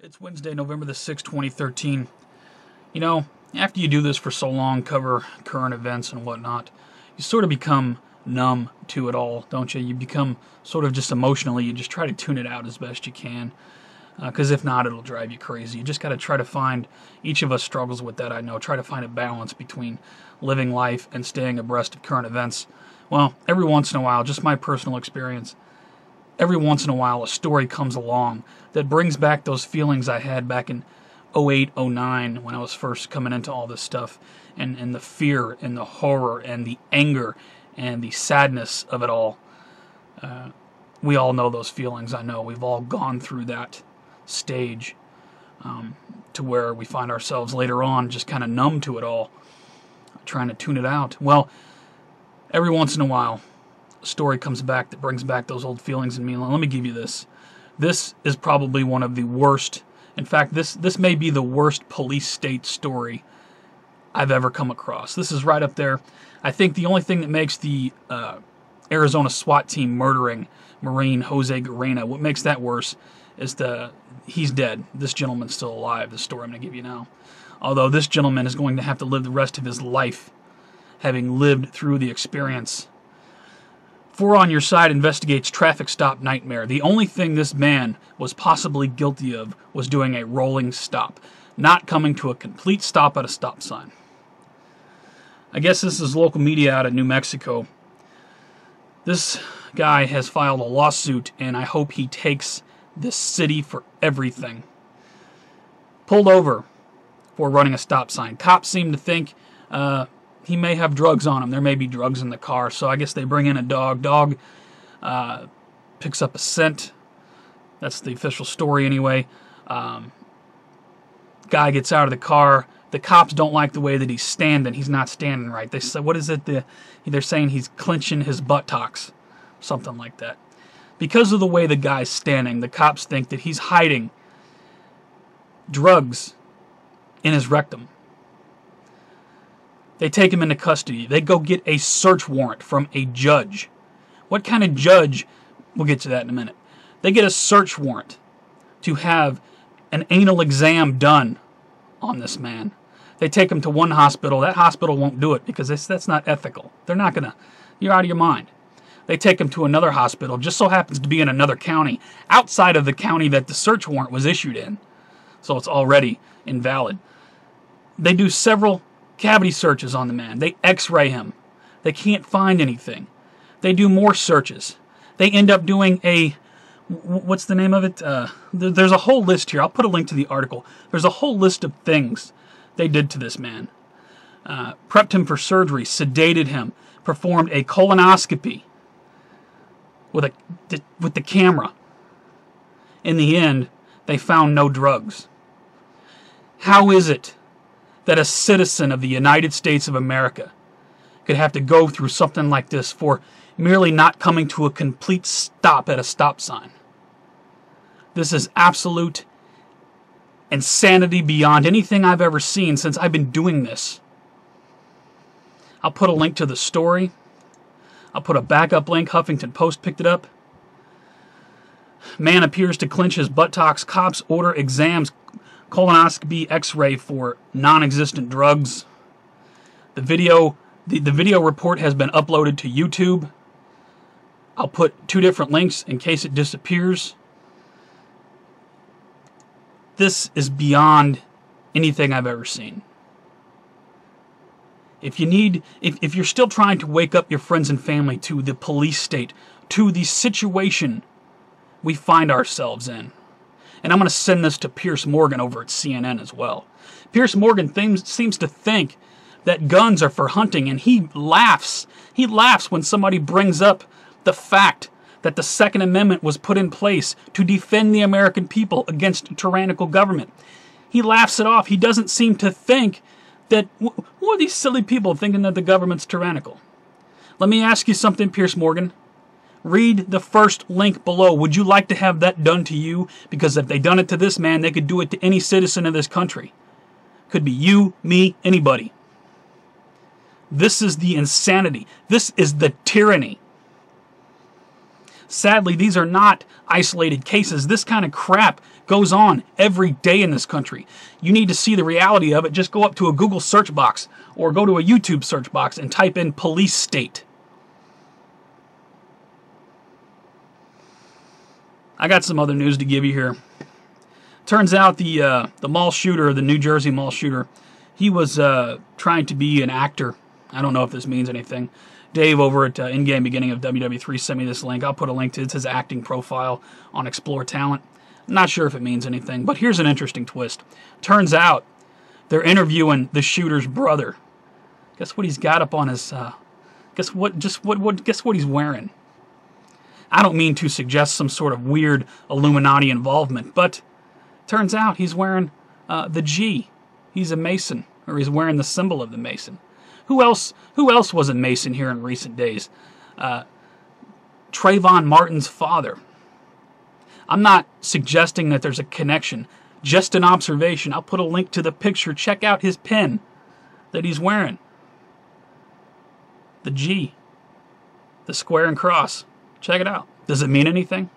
It's Wednesday, November the 6th, 2013. You know, after you do this for so long, cover current events and whatnot, you sort of become numb to it all, don't you? You become sort of just emotionally, you just try to tune it out as best you can. Because if not, it'll drive you crazy. You just got to try to find, each of us struggles with that, I know, try to find a balance between living life and staying abreast of current events. Well, every once in a while, just my personal experience, every once in a while a story comes along that brings back those feelings I had back in 08, 09 when I was first coming into all this stuff, and the fear and the horror and the anger and the sadness of it all. We all know those feelings, I know. We've all gone through that stage to where we find ourselves later on just kind of numb to it all, trying to tune it out. Well, every once in a while a story comes back that brings back those old feelings in me. Let me give you this. This is probably one of the worst, in fact, this may be the worst police state story I've ever come across. This is right up there. I think the only thing that makes the Arizona SWAT team murdering Marine Jose Guerena, what makes that worse is he's dead. This gentleman's still alive, the story I'm going to give you now. Although this gentleman is going to have to live the rest of his life having lived through the experience. 4 on Your Side investigates traffic stop nightmare. The only thing this man was possibly guilty of was doing a rolling stop, not coming to a complete stop at a stop sign. I guess this is local media out of New Mexico. This guy has filed a lawsuit, and I hope he takes this city for everything. Pulled over for running a stop sign. Cops seem to think he may have drugs on him. There may be drugs in the car, so I guess they bring in a dog. Dog picks up a scent. That's the official story anyway. Guy gets out of the car. The cops don't like the way that he's standing. He's not standing right. They say, what is it? They're saying he's clenching his buttocks. Something like that. Because of the way the guy's standing, the cops think that he's hiding drugs in his rectum. They take him into custody. They go get a search warrant from a judge. What kind of judge? We'll get to that in a minute. They get a search warrant to have an anal exam done on this man. They take him to one hospital. That hospital won't do it because that's not ethical. They're not going to. You're out of your mind. They take him to another hospital. Just so happens to be in another county outside of the county that the search warrant was issued in. So it's already invalid. They do several cavity searches on the man. They x-ray him. They can't find anything. They do more searches. They end up doing a, what's the name of it? There's a whole list here. I'll put a link to the article. There's a whole list of things they did to this man. Prepped him for surgery, sedated him, performed a colonoscopy with the camera. In the end, they found no drugs. How is it that a citizen of the United States of America could have to go through something like this for merely not coming to a complete stop at a stop sign? This is absolute insanity beyond anything I've ever seen since I've been doing this. I'll put a link to the story. I'll put a backup link. Huffington Post picked it up. Man appears to clench his buttocks. Cops order exams, colonoscopy, x-ray for non-existent drugs. The video report has been uploaded to YouTube. I'll put 2 different links in case it disappears. This is beyond anything I've ever seen. If you're still trying to wake up your friends and family to the police state, to the situation we find ourselves in. And I'm going to send this to Piers Morgan over at CNN as well. Piers Morgan seems to think that guns are for hunting, and he laughs. He laughs when somebody brings up the fact that the Second Amendment was put in place to defend the American people against a tyrannical government. He laughs it off. He doesn't seem to think that, who are these silly people thinking that the government's tyrannical? Let me ask you something, Piers Morgan. Read the first link below. Would you like to have that done to you? Because if they done it to this man, they could do it to any citizen of this country. Could be you, me, anybody. This is the insanity. This is the tyranny. Sadly, these are not isolated cases. This kind of crap goes on every day in this country. You need to see the reality of it. Just go up to a Google search box or go to a YouTube search box and type in police state. I got some other news to give you here. Turns out the mall shooter, the New Jersey mall shooter, he was trying to be an actor. I don't know if this means anything. Dave over at In-Game Beginning of WW3 sent me this link. I'll put a link to it. It's his acting profile on Explore Talent. I'm not sure if it means anything, but here's an interesting twist. Turns out they're interviewing the shooter's brother. Guess what he's got up on his... guess what he's wearing. I don't mean to suggest some sort of weird Illuminati involvement, but turns out he's wearing the G. He's a Mason, or he's wearing the symbol of the Mason. Who else was a Mason here in recent days? Trayvon Martin's father. I'm not suggesting that there's a connection, just an observation. I'll put a link to the picture. Check out his pin that he's wearing. The G. The square and cross. Check it out. Does it mean anything?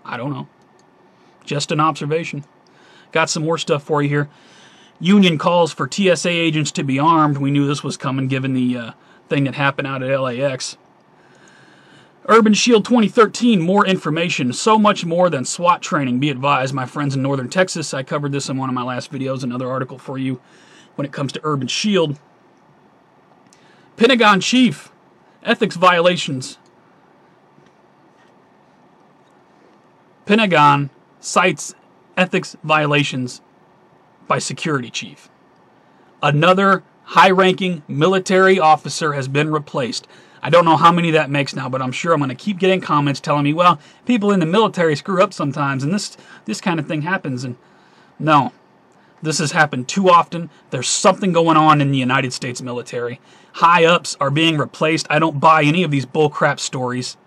I don't know. Just an observation. Got some more stuff for you here. Union calls for TSA agents to be armed. We knew this was coming given the thing that happened out at LAX. Urban Shield 2013, more information. So much more than SWAT training. Be advised, my friends in northern Texas. I covered this in one of my last videos. Another article for you when it comes to Urban Shield. Pentagon chief. Ethics violations. Pentagon cites ethics violations by security chief. Another high-ranking military officer has been replaced. I don't know how many that makes now, but I'm sure I'm going to keep getting comments telling me, well, people in the military screw up sometimes, and this kind of thing happens. And no, this has happened too often. There's something going on in the United States military. High-ups are being replaced. I don't buy any of these bullcrap stories.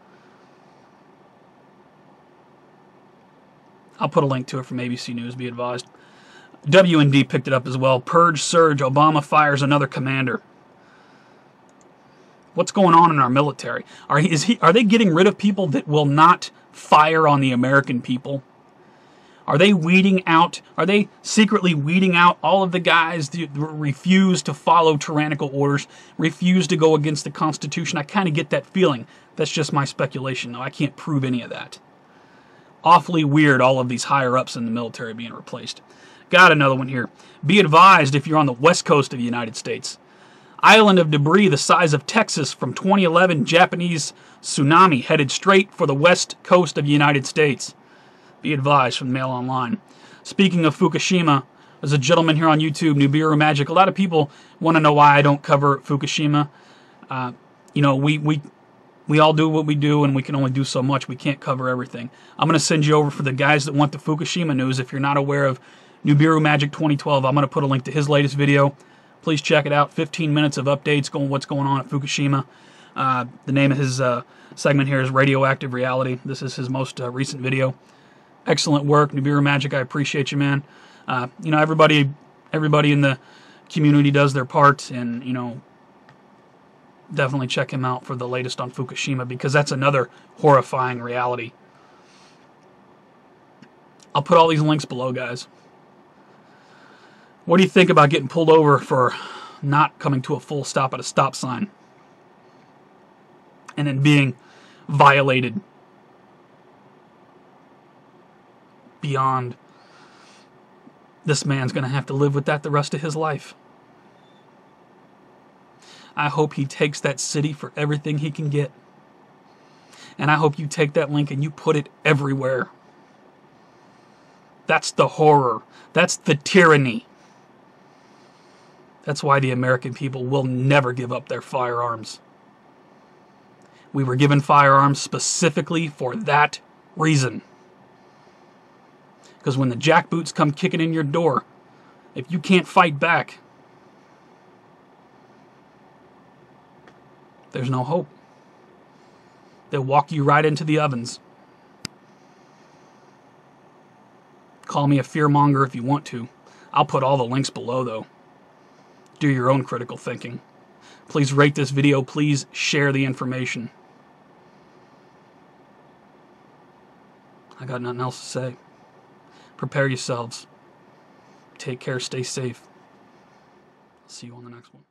I'll put a link to it from ABC News, be advised. WND picked it up as well. Purge surge, Obama fires another commander. What's going on in our military? Are they getting rid of people that will not fire on the American people? Are they weeding out, are they secretly weeding out all of the guys that refuse to follow tyrannical orders, refuse to go against the Constitution? I kind of get that feeling. That's just my speculation, though. I can't prove any of that. Awfully weird, all of these higher-ups in the military being replaced. Got another one here. Be advised if you're on the west coast of the United States. Island of debris the size of Texas from 2011 Japanese tsunami headed straight for the west coast of the United States. Be advised from Mail Online. Speaking of Fukushima, there's a gentleman here on YouTube, Nibiru Magic. A lot of people want to know why I don't cover Fukushima. You know, we all do what we do, and we can only do so much. We can't cover everything. I'm going to send you over for the guys that want the Fukushima news. If you're not aware of Nibiru Magic 2012, I'm going to put a link to his latest video. Please check it out. 15 minutes of updates going what's going on at Fukushima. The name of his segment here is Radioactive Reality. This is his most recent video. Excellent work, Nibiru Magic. I appreciate you, man. You know, everybody in the community does their part, and you know, definitely check him out for the latest on Fukushima, because that's another horrifying reality. I'll put all these links below, guys. What do you think about getting pulled over for not coming to a full stop at a stop sign and then being violated beyond? This man's going to have to live with that the rest of his life. I hope he takes that city for everything he can get. And I hope you take that link and you put it everywhere. That's the horror. That's the tyranny. That's why the American people will never give up their firearms. We were given firearms specifically for that reason. Because when the jackboots come kicking in your door, if you can't fight back, there's no hope. They'll walk you right into the ovens. Call me a fearmonger if you want to. I'll put all the links below, though. Do your own critical thinking. Please rate this video. Please share the information. I got nothing else to say. Prepare yourselves. Take care. Stay safe. See you on the next one.